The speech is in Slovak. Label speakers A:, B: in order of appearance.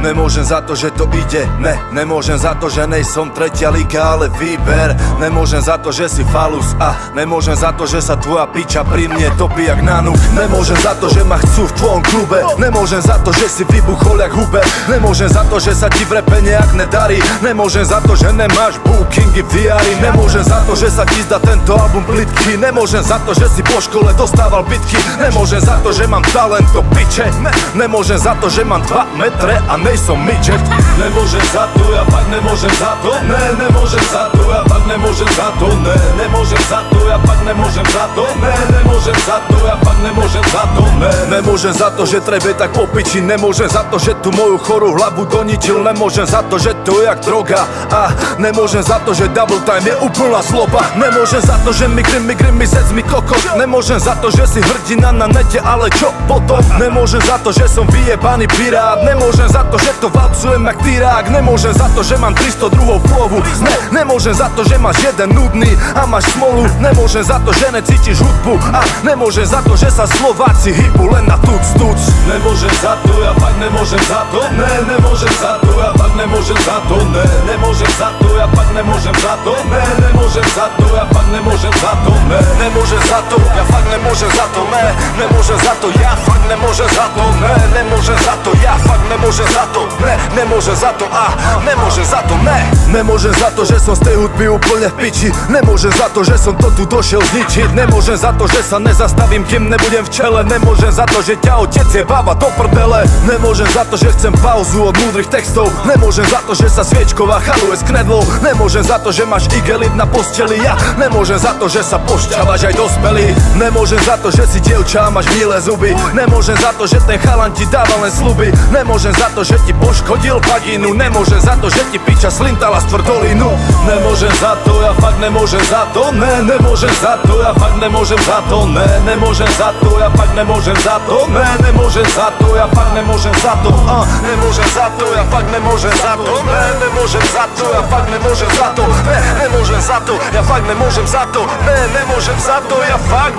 A: Nemôžem za to, že to ide, nemôžem za to, že nejsom tretia liga, ale výber. Nemôžem za to, že si falus a nemôžem za to, že sa tvoja piča pri mne topí jak nanuk. Nemôžem za to, že ma chcú v tvojom klube, nemôžem za to, že si vybuchol jak Huber. Nemôžem za to, že sa ti v repe nejak nedarí, nemôžem za to, že nemáš bookingy v diári. Nemôžem za to, že sa ti zdá tento album plitký, nemôžem za to, že si po škole dostával bitky, nemôžem za to, že mám talent do piče, nemôžem za to, že mám 2 metre a nejsom midget. Nemôžem za to, ja fakt nemôžem za to, nemôžem za to, ja fakt nemôžem za to, nemôžem za to, ja fakt nemôžem za to, nemôžem za to, ja fakt nemôžem za to, nemôžem za to, že treba tak po piči, nemôžem za to, že tu moju chorú hlavu doničil, nemôžem za to, že to je jak droga a nemôžem za to, že double time je úplná sloba, nemôžem za to, že mi zec mi kokos, nemôžem za to, že si hrdina na nete, ale čo potom? Nemôžem za to, že som vyjebaný pirát, nemôžem za to, že to valcujem jak tyrák, nemôžem za to, že mám 302 plovu, nemôžem za to, že máš jeden nudný a máš smolu, nemôžem za to, že necítiš hudbu a nemôžem za to, že sa Slováci hýbu len na tuc. Nemôžem za to, ja fakt nemôžem za to, nemôžem za to, ja fakt nemôžem za to, nemôžem za to, ja fakt nemôžem za to, nemôžem za to, ja fakt nemôžem za to, nemôžem za to, ja fakt nemôžem za to, nemôžem za to, ja fakt nemôžem za to, nemôžem za to, ja fakt nemôžem za to, nemôžem za to a nemôžem za to, nemôžem za to, že som z tej hudby úplne v piči, nemôžem za to, že som to tu došiel zničiť, nemôžem za to, že sa nezastavím, kým nebudem v čele, nemôžem za to, že ťa otec je baba do prdele, nemôžem za to, že chcem pauzu od múdrych textov, nemôžem za to, že sa sviečková chaluje s knedlou, nemôžem za to, že máš igelit na posteli, ja nemôžem za to, že sa pošťávaš aj dospelý, nemôžem za to, že si dievča a máš milé zuby, nemôžem za to, že ten chalan ti dáva len sľuby, nemôžem za to, že ti poškodil vagínu, nemôžem za to, že ti piča slintala z tvrdolínu, nemôžem za to, ja fakt nemôžem za to, nemôžem za to, ja fakt nemôžem za to, nemôžem za to, ja fakt nemôžem za to, nemôžem za to, ja fakt nemôžem za to, nemôžem za to, ja fakt nemôžem za to, nemôžem za to, ja fakt nemôžem za to, nemôžem za to, ja fakt nemôžem za to, nemôžem za to, ja fakt